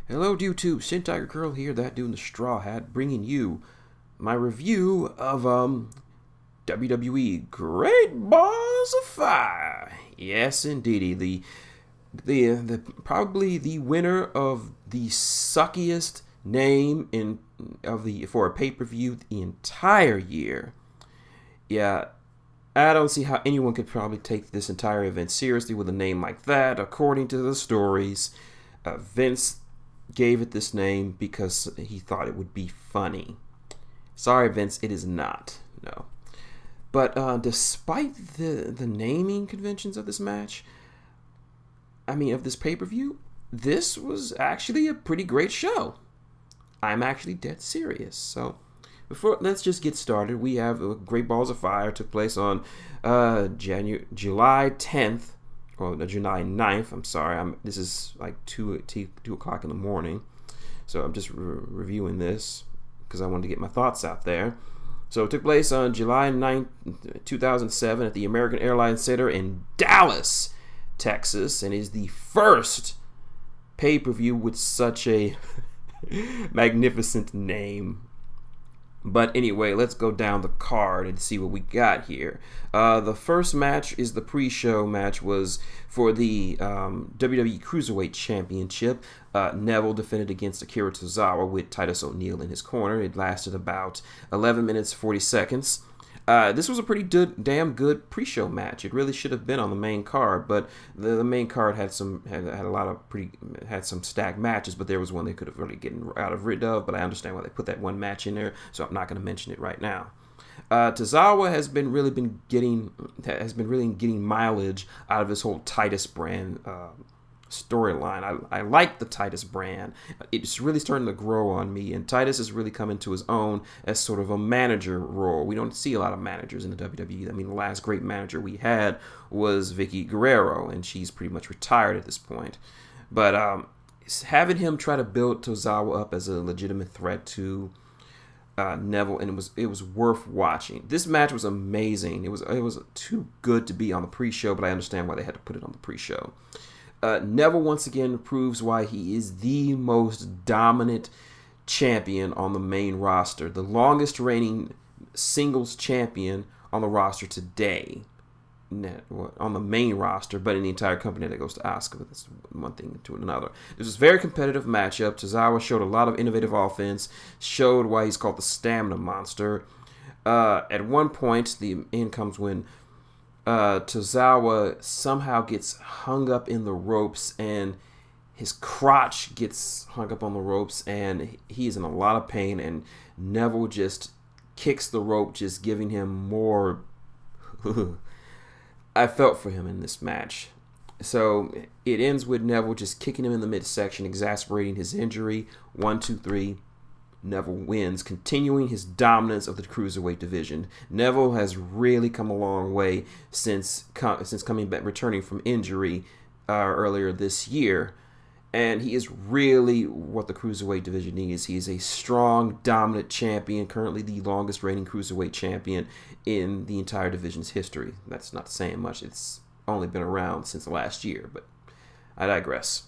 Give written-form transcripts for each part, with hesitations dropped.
Hello, YouTube. Shin Tiger Curl here, that dude in the straw hat, bringing you my review of WWE Great Balls of Fire. Yes, indeedy, the probably the winner of the suckiest name in of the for a pay per view the entire year. Yeah, I don't see how anyone could probably take this entire event seriously with a name like that. According to the stories, Vince gave it this name because he thought it would be funny. Sorry, Vince, it is not. No. But despite the naming conventions of this match, of this pay per view, this was actually a pretty great show. I'm actually dead serious. So, let's just get started. We have Great Balls of Fire took place on July 10th, or July 9th. I'm sorry. This is like 2 o'clock in the morning. So I'm just reviewing this because I wanted to get my thoughts out there. So it took place on July 9th, 2007 at the American Airlines Center in Dallas, Texas, and is the first pay-per-view with such a magnificent name. But anyway, let's go down the card and see what we got here. The first match is the pre-show match was for the WWE Cruiserweight Championship. Neville defended against Akira Tozawa with Titus O'Neil in his corner. It lasted about 11 minutes 40 seconds. This was a pretty damn good pre-show match. It really should have been on the main card, but the main card had some stacked matches. But there was one they could have really gotten rid of. But I understand why they put that one match in there, so I'm not going to mention it right now. Tozawa has been really getting mileage out of his whole Titus brand storyline. I like the Titus brand. It's really starting to grow on me, and Titus is really coming to his own as sort of a manager role. We don't see a lot of managers in the WWE. The last great manager we had was Vicky Guerrero, and she's pretty much retired at this point. But having him try to build Tozawa up as a legitimate threat to Neville, and it was worth watching. This match was amazing. It was too good to be on the pre-show, but I understand why they had to put it on the pre-show. Neville once again proves why he is the most dominant champion on the main roster, the longest reigning singles champion on the roster today, on the main roster, but in the entire company that goes to Asuka. But that's one thing to another. This was a very competitive matchup. Tozawa showed a lot of innovative offense, showed why he's called the Stamina Monster. At one point, the end comes when Tozawa somehow gets hung up in the ropes, and his crotch gets hung up on the ropes, and he's in a lot of pain, and Neville just kicks the rope, just giving him more. I felt for him in this match. So it ends with Neville just kicking him in the midsection, exacerbating his injury. 1, 2, 3. Neville wins, continuing his dominance of the Cruiserweight division. Neville has really come a long way since coming back, returning from injury earlier this year. And he is really what the Cruiserweight division needs. He is a strong, dominant champion, currently the longest reigning Cruiserweight champion in the entire division's history. That's not saying much. It's only been around since last year, but I digress.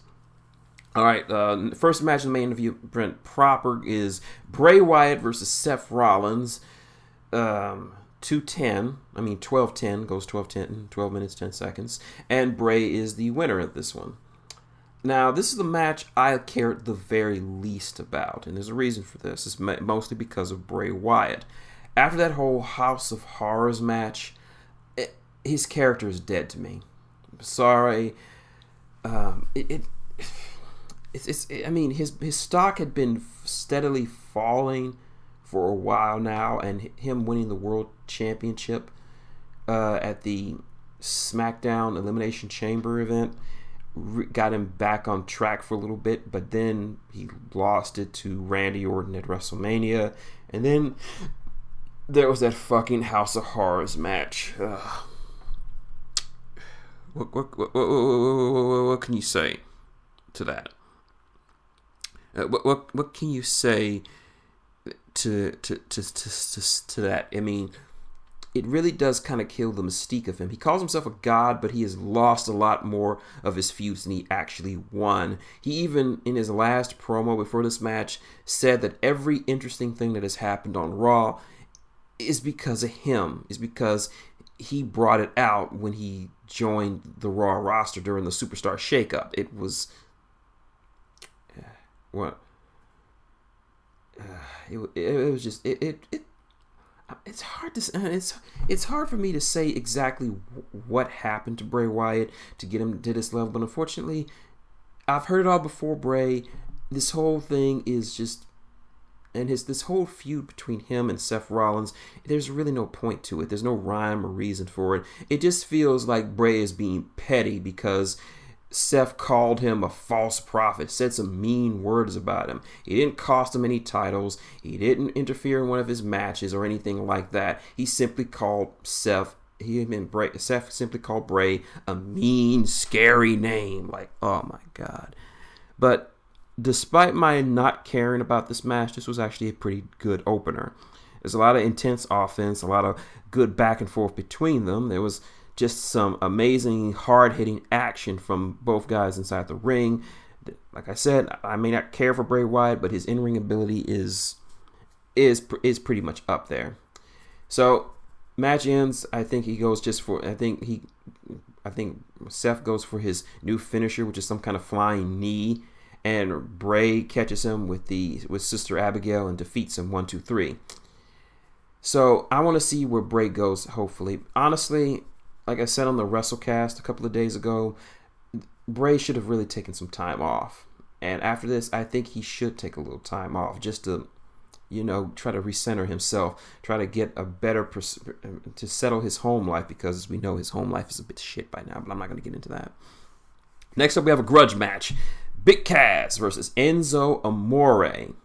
All right, first match in the main event proper is Bray Wyatt versus Seth Rollins. 12:10 goes 12:10, 12 minutes 10 seconds, and Bray is the winner of this one. Now, this is the match I cared the very least about, and there's a reason for this. It's mostly because of Bray Wyatt. After that whole House of Horrors match, his character is dead to me. Sorry. His stock had been steadily falling for a while now, and him winning the World Championship at the SmackDown Elimination Chamber event got him back on track for a little bit, but then he lost it to Randy Orton at WrestleMania, and then there was that fucking House of Horrors match. What can you say to that? What can you say to that? it really does kind of kill the mystique of him. He calls himself a god, but he has lost a lot more of his feuds than he actually won. He even, in his last promo before this match, said that every interesting thing that has happened on Raw is because of him, is because he brought it out when he joined the Raw roster during the Superstar Shakeup. It was what it was just it's hard to it's hard for me to say exactly what happened to Bray Wyatt to get him to this level, but unfortunately I've heard it all before. Bray, this whole thing is just, and this whole feud between him and Seth Rollins, there's really no point to it. There's no rhyme or reason for it. It just feels like Bray is being petty because Seth called him a false prophet, said some mean words about him. He didn't cost him any titles. He didn't interfere in one of his matches or anything like that. He simply called Seth simply called Bray a mean, scary name. Like, oh my God. But despite my not caring about this match, this was actually a pretty good opener. There's a lot of intense offense, a lot of good back and forth between them. There was just some amazing, hard-hitting action from both guys inside the ring. Like I said, I may not care for Bray Wyatt, but his in-ring ability is pretty much up there. So, match ends. I think Seth goes for his new finisher, which is some kind of flying knee, and Bray catches him with Sister Abigail and defeats him 1, 2, 3. So I want to see where Bray goes. Hopefully, honestly, like I said on the WrestleCast a couple of days ago, Bray should have really taken some time off. And after this, I think he should take a little time off just to, try to recenter himself, try to get a better, to settle his home life, because as we know, his home life is a bit shit by now, but I'm not going to get into that. Next up, we have a grudge match. Big Cass versus Enzo Amore.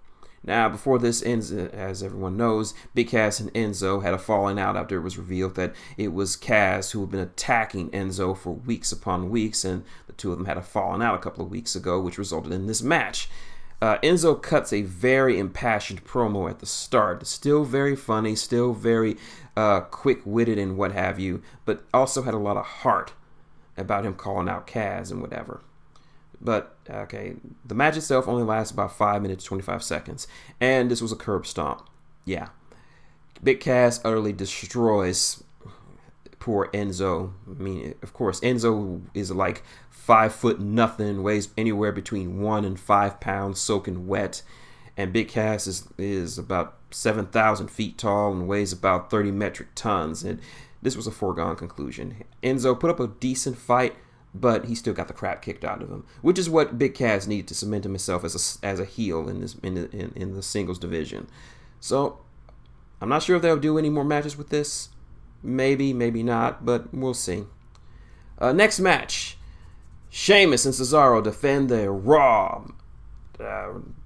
Now, before this ends, as everyone knows, Big Cass and Enzo had a falling out after it was revealed that it was Cass who had been attacking Enzo for weeks upon weeks, and the two of them had a falling out a couple of weeks ago, which resulted in this match. Enzo cuts a very impassioned promo at the start. Still very funny, still very quick-witted and what have you, but also had a lot of heart about him calling out Cass and whatever. But, okay, the match itself only lasts about 5 minutes, 25 seconds. And this was a curb stomp. Yeah. Big Cass utterly destroys poor Enzo. I mean, of course, Enzo is like 5 foot nothing, weighs anywhere between 1 and 5 pounds, soaking wet. And Big Cass is about 7,000 feet tall and weighs about 30 metric tons. And this was a foregone conclusion. Enzo put up a decent fight, but he still got the crap kicked out of him, which is what Big Cass needed to cement himself as a heel in the singles division. So I'm not sure if they'll do any more matches with this. Maybe, maybe not, but we'll see. Next match, Sheamus and Cesaro defend their Raw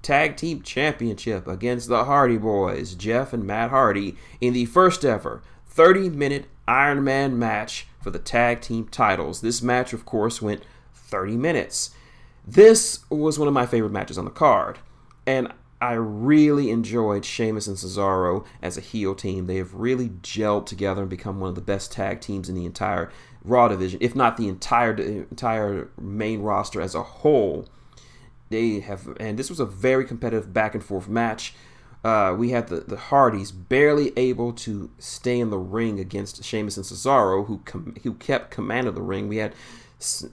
Tag Team Championship against the Hardy Boys, Jeff and Matt Hardy, in the first ever 30-minute Iron Man match for the tag team titles. This match, of course, went 30 minutes. This was one of my favorite matches on the card, and I really enjoyed Sheamus and Cesaro as a heel team. They have really gelled together and become one of the best tag teams in the entire Raw division, if not the entire main roster as a whole. They have, and this was a very competitive back and forth match. We had the Hardys barely able to stay in the ring against Sheamus and Cesaro, who kept command of the ring. We had,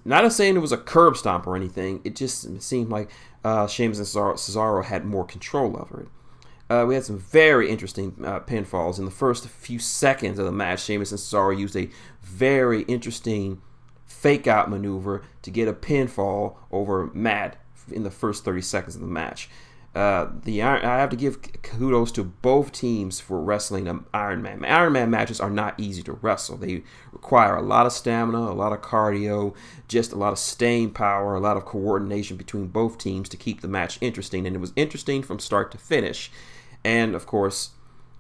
not saying it was a curb stomp or anything, it just seemed like Sheamus and Cesaro had more control over it. We had some very interesting pinfalls. In the first few seconds of the match, Sheamus and Cesaro used a very interesting fake-out maneuver to get a pinfall over Matt in the first 30 seconds of the match. I have to give kudos to both teams for wrestling an Iron Man. Iron Man matches are not easy to wrestle. They require a lot of stamina, a lot of cardio, just a lot of staying power, a lot of coordination between both teams to keep the match interesting. And it was interesting from start to finish. And, of course,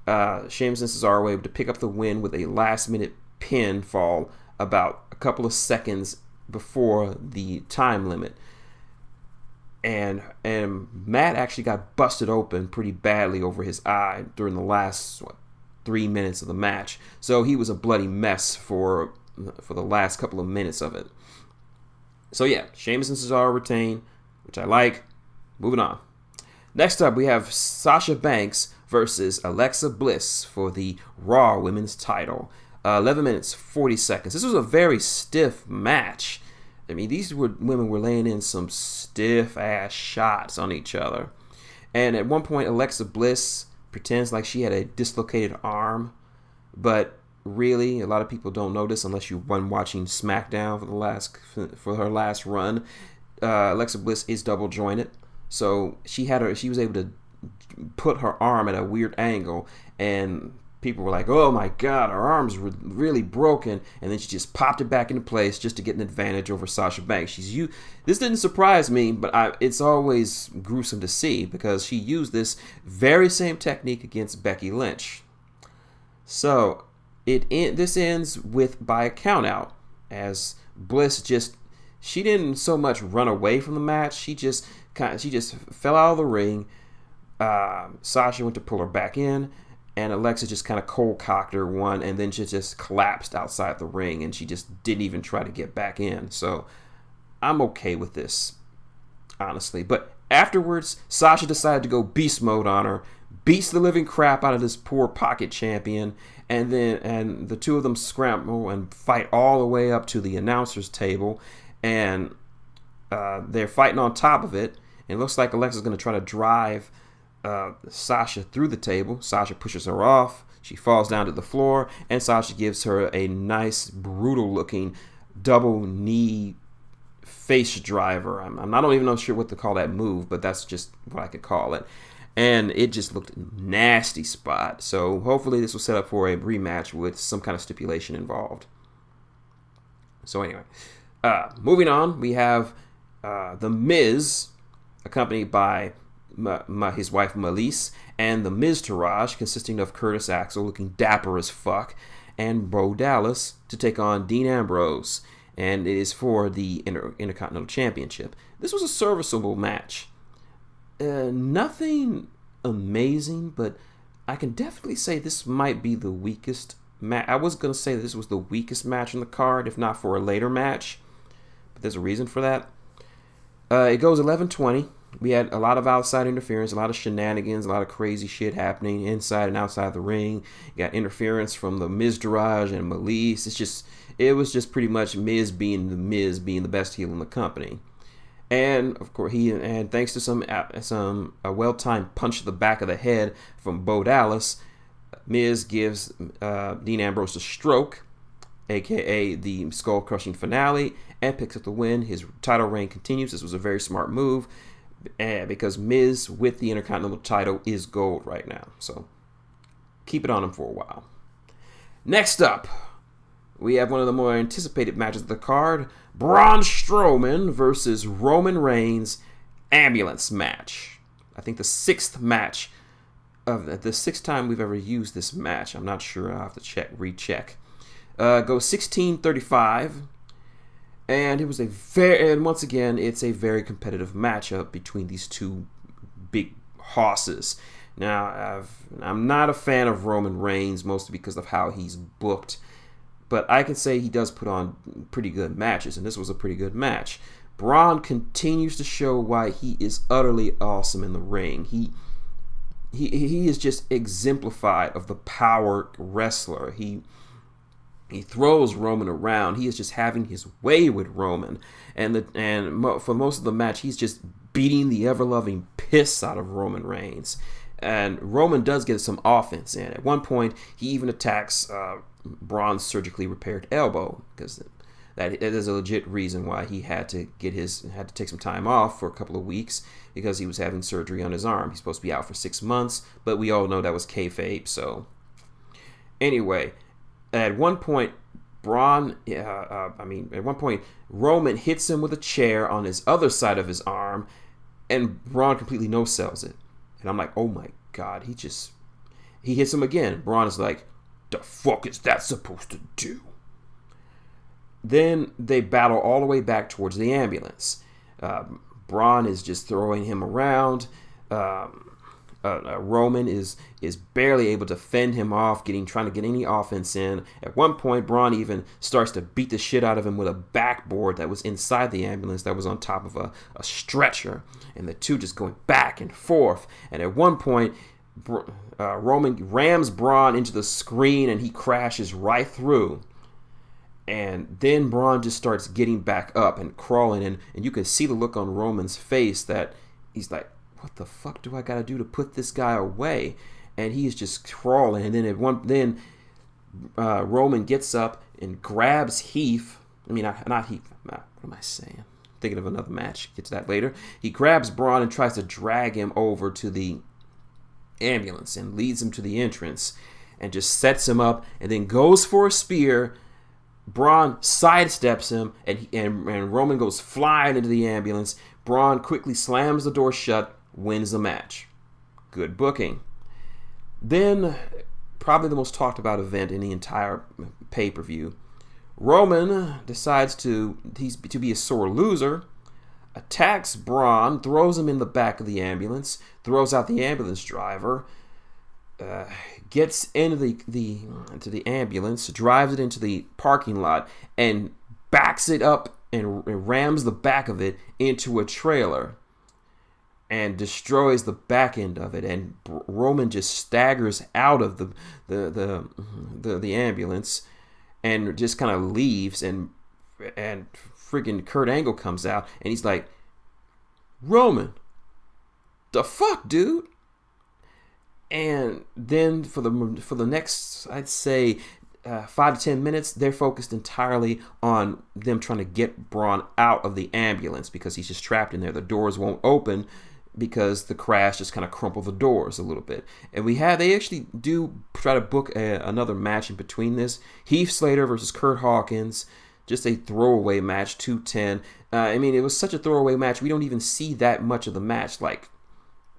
Sheamus and Cesaro were able to pick up the win with a last-minute pinfall about a couple of seconds before the time limit. And Matt actually got busted open pretty badly over his eye during the last 3 minutes of the match. So he was a bloody mess for the last couple of minutes of it. So yeah, Sheamus and Cesaro retain, which I like. Moving on. Next up, we have Sasha Banks versus Alexa Bliss for the Raw Women's title. 11 minutes, 40 seconds. This was a very stiff match. I mean, women were laying in some stiff-ass shots on each other. And at one point, Alexa Bliss pretends like she had a dislocated arm. But really, a lot of people don't notice unless you've been watching SmackDown for her last run. Alexa Bliss is double jointed. So she was able to put her arm at a weird angle, and people were like, "Oh my God, her arm's really broken," and then she just popped it back into place just to get an advantage over Sasha Banks. This didn't surprise me, but it's always gruesome to see because she used this very same technique against Becky Lynch. So this ends by a countout as Bliss she didn't so much run away from the match. She just fell out of the ring. Sasha went to pull her back in, and Alexa just kind of cold-cocked her one, and then she just collapsed outside the ring, and she just didn't even try to get back in. So I'm okay with this, honestly. But afterwards, Sasha decided to go beast mode on her, beats the living crap out of this poor pocket champion, and the two of them scramble and fight all the way up to the announcer's table, and they're fighting on top of it. It looks like Alexa's going to try to drive Sasha through the table. Sasha pushes her off. She falls down to the floor, and Sasha gives her a nice, brutal-looking double knee face driver. I'm not even sure what to call that move, but that's just what I could call it. And it just looked nasty spot. So hopefully this will set up for a rematch with some kind of stipulation involved. So anyway, moving on, we have The Miz, accompanied by his wife Melise, and the Miztourage, consisting of Curtis Axel, looking dapper as fuck, and Bo Dallas, to take on Dean Ambrose, and it is for the Intercontinental Championship. This was a serviceable match. Nothing amazing, but I can definitely say this might be the weakest match. I was going to say this was the weakest match on the card, if not for a later match, but there's a reason for that. It goes 11:20. We had a lot of outside interference, a lot of shenanigans, a lot of crazy shit happening inside and outside the ring. You got interference from the Miztourage and Melise. It was just pretty much Miz being the best heel in the company. And of course, thanks to some well-timed punch to the back of the head from Bo Dallas, Miz gives Dean Ambrose a stroke, aka the skull-crushing finale, and picks up the win. His title reign continues. This was a very smart move, because Miz with the Intercontinental title is gold right now. So keep it on him for a while. Next up, we have one of the more anticipated matches of the card, Braun Strowman versus Roman Reigns ambulance match. I think the sixth time we've ever used this match. I'm not sure. I'll have to recheck. Goes 16:35. And once again, it's a very competitive matchup between these two big hosses. Now, I'm not a fan of Roman Reigns, mostly because of how he's booked. But I can say he does put on pretty good matches, and this was a pretty good match. Braun continues to show why he is utterly awesome in the ring. He is just exemplified of the power wrestler. He throws Roman around. He is just having his way with Roman. And for most of the match, he's just beating the ever-loving piss out of Roman Reigns. And Roman does get some offense in. At one point, he even attacks Braun's surgically repaired elbow, because that is a legit reason why he had to take some time off for a couple of weeks, because he was having surgery on his arm. He's supposed to be out for 6 months, but we all know that was kayfabe. So anyway, at one point, Roman hits him with a chair on his other side of his arm, and Braun completely no-sells it. And I'm like, oh my God, he hits him again. Braun is like, the fuck is that supposed to do? Then they battle all the way back towards the ambulance. Braun is just throwing him around. Roman is barely able to fend him off, trying to get any offense in. At one point, Braun even starts to beat the shit out of him with a backboard that was inside the ambulance that was on top of a stretcher. And the two just going back and forth. And at one point, Roman rams Braun into the screen and he crashes right through. And then Braun just starts getting back up and crawling. And you can see the look on Roman's face that he's like, what the fuck do I gotta do to put this guy away? And he's just crawling. And then Roman gets up and grabs Heath. I mean, not Heath. What am I saying? Thinking of another match. Get to that later. He grabs Braun and tries to drag him over to the ambulance and leads him to the entrance and just sets him up and then goes for a spear. Braun sidesteps him and Roman goes flying into the ambulance. Braun quickly slams the door shut, wins the match. Good booking. Then, probably the most talked about event in the entire pay-per-view. Roman decides to be a sore loser, attacks Braun, throws him in the back of the ambulance, throws out the ambulance driver, gets into the ambulance, drives it into the parking lot, and backs it up and rams the back of it into a trailer and destroys the back end of it. And Roman just staggers out of the ambulance and just kind of leaves. And freaking Kurt Angle comes out and he's like, Roman, the fuck, dude? And then for the next, I'd say, 5 to 10 minutes, they're focused entirely on them trying to get Braun out of the ambulance because he's just trapped in there. The doors won't open because the crash just kind of crumpled the doors a little bit. And they actually do try to book another match in between this. Heath Slater versus Kurt Hawkins. Just a throwaway match, 2:10. I mean, it was such a throwaway match. We don't even see that much of the match. Like,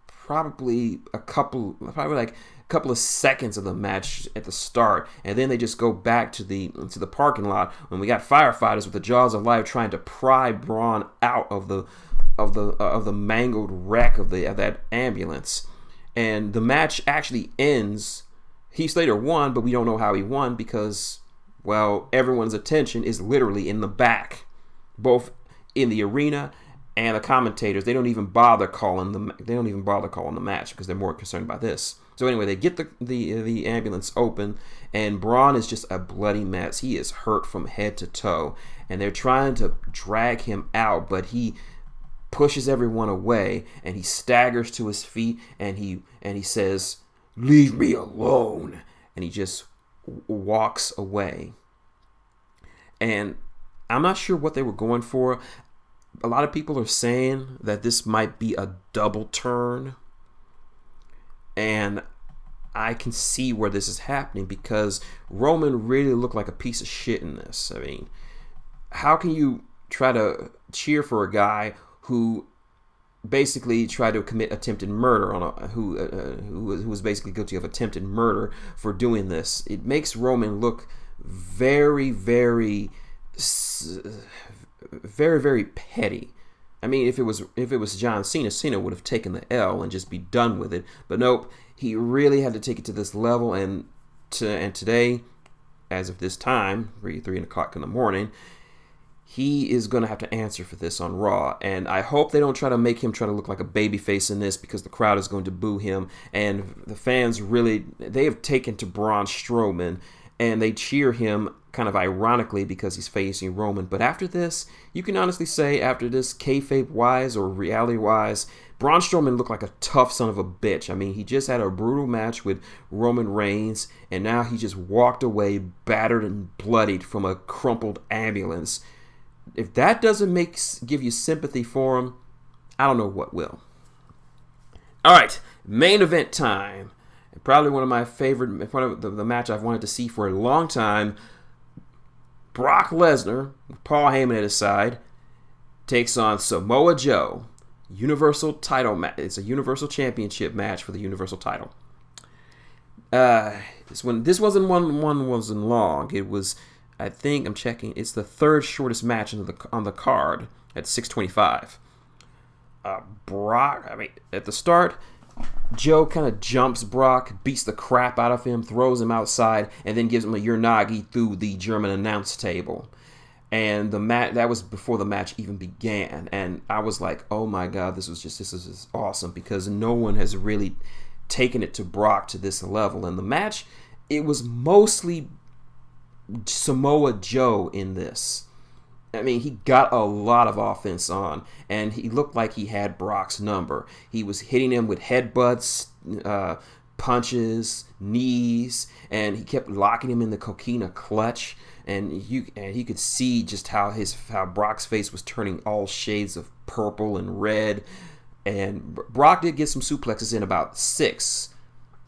probably a couple of seconds of the match at the start, and then they just go back to the parking lot when we got firefighters with the jaws of life trying to pry Braun out of the mangled wreck of that ambulance. And the match actually ends. Heath Slater won, but we don't know how he won because, well, everyone's attention is literally in the back, both in the arena and the commentators. They don't even bother calling the match because they're more concerned about this. So anyway, they get the ambulance open, and Braun is just a bloody mess. He is hurt from head to toe, and they're trying to drag him out, but he pushes everyone away, and he staggers to his feet, and he says, "Leave me alone," and he just walks away. And I'm not sure what they were going for. A lot of people are saying that this might be a double turn. And I can see where this is happening because Roman really looked like a piece of shit in this. I mean, how can you try to cheer for a guy who basically tried to commit attempted murder who was basically guilty of attempted murder for doing this? It makes Roman look very, very, very, very petty. I mean, if it was John Cena, Cena would have taken the L and just be done with it. But nope, he really had to take it to this level. And today, as of this time, 3 o'clock in the morning, he is going to have to answer for this on Raw. And I hope they don't try to make him try to look like a babyface in this because the crowd is going to boo him. And the fans they have taken to Braun Strowman and they cheer him kind of ironically because he's facing Roman. But after this, you can honestly say, after this, kayfabe-wise or reality-wise, Braun Strowman looked like a tough son of a bitch. I mean, he just had a brutal match with Roman Reigns, and now he just walked away battered and bloodied from a crumpled ambulance. If that doesn't give you sympathy for him, I don't know what will. All right, main event time. Probably one of my favorite, the match I've wanted to see for a long time. Brock Lesnar, with Paul Heyman at his side, takes on Samoa Joe. Universal title match. It's a Universal Championship match for the Universal title. This wasn't wasn't long. It was, I think, I'm checking, it's the third shortest match on the card at 6:25. Brock, I mean, at the start, Joe kind of jumps Brock, beats the crap out of him, throws him outside, and then gives him a Uranage through the German announce table. And that was before the match even began. And I was like, oh my God, this is just awesome, because no one has really taken it to Brock to this level. And the match, it was mostly Samoa Joe in this. I mean, he got a lot of offense on, and he looked like he had Brock's number. He was hitting him with headbutts, punches, knees, and he kept locking him in the coquina clutch. And he could see just how Brock's face was turning all shades of purple and red. And Brock did get some suplexes in, about 6.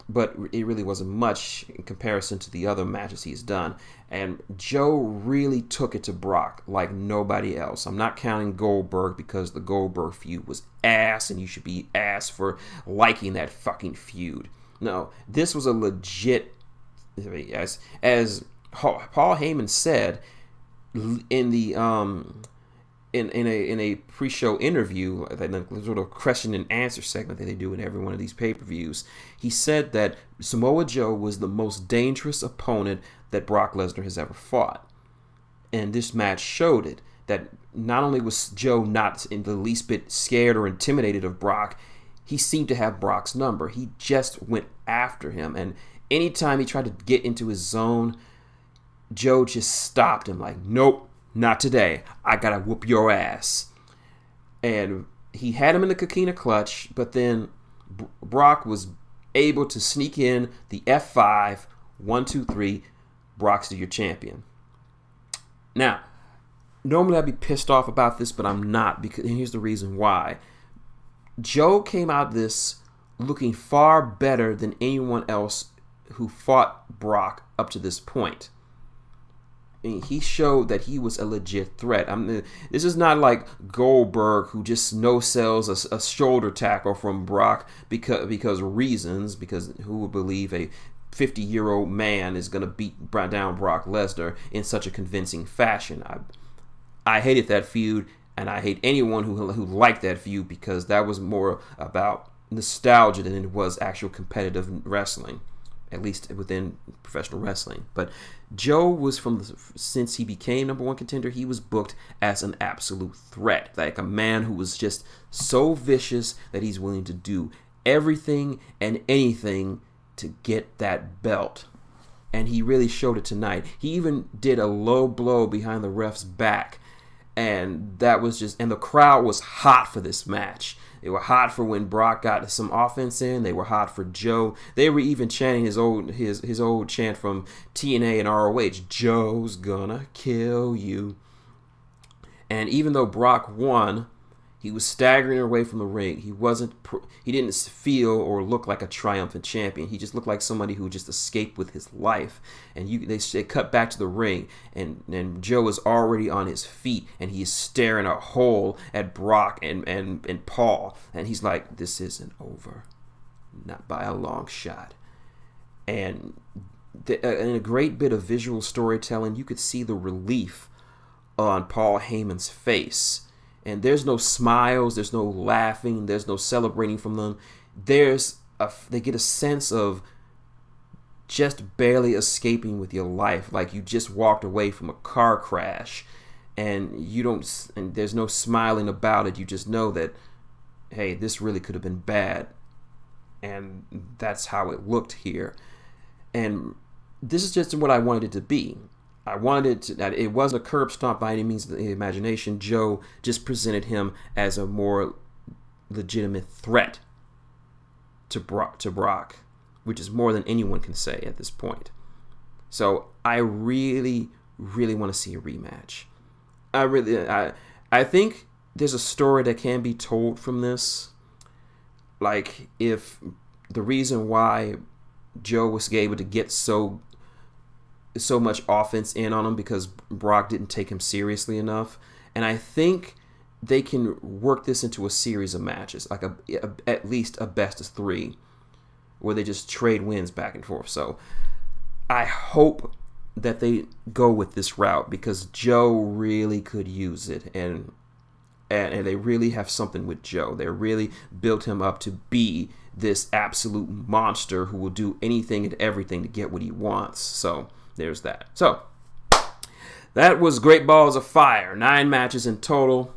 But it really wasn't much in comparison to the other matches he's done. And Joe really took it to Brock like nobody else. I'm not counting Goldberg, because the Goldberg feud was ass, and you should be ass for liking that fucking feud. No, this was a legit, as Paul Heyman said in the in a pre-show interview, that sort of question and answer segment that they do in every one of these pay-per-views, he said that Samoa Joe was the most dangerous opponent that Brock Lesnar has ever fought. And this match showed it, that not only was Joe not in the least bit scared or intimidated of Brock, he seemed to have Brock's number. He just went after him, and anytime he tried to get into his zone, Joe just stopped him like, nope, not today. I gotta whoop your ass. And he had him in the coquina clutch, but then Brock was able to sneak in the F5, 1, 2, 3, Brock's your champion. Now, normally I'd be pissed off about this, but I'm not, because, and here's the reason why. Joe came out this looking far better than anyone else who fought Brock up to this point. He showed that he was a legit threat. This is not like Goldberg, who just no-sells a shoulder tackle from Brock because who would believe a 50-year-old man is going to beat down Brock Lesnar in such a convincing fashion. I hated that feud, and I hate anyone who liked that feud, because that was more about nostalgia than it was actual competitive wrestling, at least within professional wrestling. But Joe was, since he became number 1 contender, he was booked as an absolute threat, like a man who was just so vicious that he's willing to do everything and anything to get that belt. And he really showed it tonight. He even did a low blow behind the ref's back, and that was just, and the crowd was hot for this match. They were hot for when Brock got some offense in. They were hot for Joe. They were even chanting his old chant from TNA and ROH, Joe's gonna kill you. And even though Brock won, he was staggering away from the ring. He didn't feel or look like a triumphant champion. He just looked like somebody who just escaped with his life. And they cut back to the ring, and Joe is already on his feet, and he's staring a hole at Brock and Paul. And he's like, this isn't over. Not by a long shot. And in a great bit of visual storytelling, you could see the relief on Paul Heyman's face. And there's no smiles, there's no laughing, there's no celebrating from them. They get a sense of just barely escaping with your life, like you just walked away from a car crash, and there's no smiling about it. You just know that, hey, this really could have been bad, and that's how it looked here. And this is just what I wanted it to be. I wanted that it wasn't a curb stomp by any means of the imagination. Joe just presented him as a more legitimate threat to Brock, which is more than anyone can say at this point. So I really, really want to see a rematch. I think there's a story that can be told from this. Like, if the reason why Joe was able to get so much offense in on him because Brock didn't take him seriously enough. And I think they can work this into a series of matches, like at least a best of 3, where they just trade wins back and forth. So I hope that they go with this route, because Joe really could use it, and they really have something with Joe. They really built him up to be this absolute monster who will do anything and everything to get what he wants. So there's that. So that was Great Balls of Fire. 9 matches in total.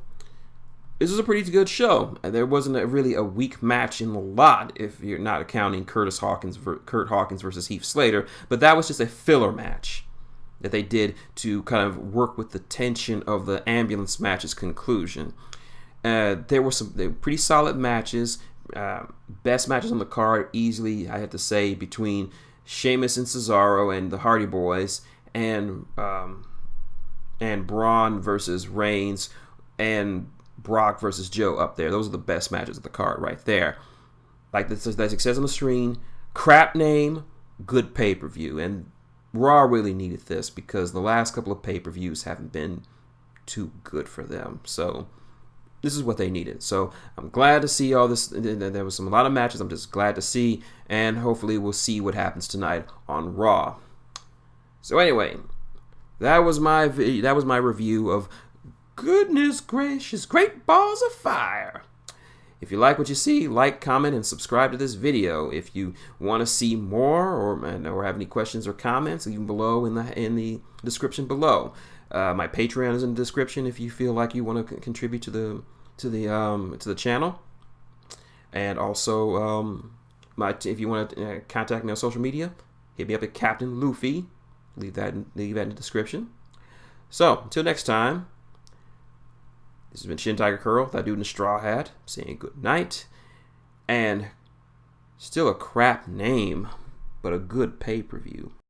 This was a pretty good show. There wasn't really a weak match in the lot, if you're not accounting Kurt Hawkins versus Heath Slater. But that was just a filler match that they did to kind of work with the tension of the ambulance match's conclusion. They were pretty solid matches. Best matches on the card, easily, I have to say, between Sheamus and Cesaro and the Hardy Boys, and Braun versus Reigns, and Brock versus Joe up there. Those are the best matches of the card right there. Like it says on the screen, crap name, good pay-per-view. And Raw really needed this because the last couple of pay-per-views haven't been too good for them. So this is what they needed. So I'm glad to see all this. There was a lot of matches I'm just glad to see. And hopefully we'll see what happens tonight on Raw. So anyway, that was my review of goodness gracious, Great Balls of Fire. If you like what you see, like, comment, and subscribe to this video. If you want to see more or have any questions or comments, leave them below in the description below. My Patreon is in the description if you feel like you want to contribute to the channel. And also, if you want to contact me on social media, hit me up at Captain Luffy. Leave that in the description. So until next time. This has been Shin Tiger Curl, that dude in the straw hat, saying good night. And still a crap name, but a good pay-per-view.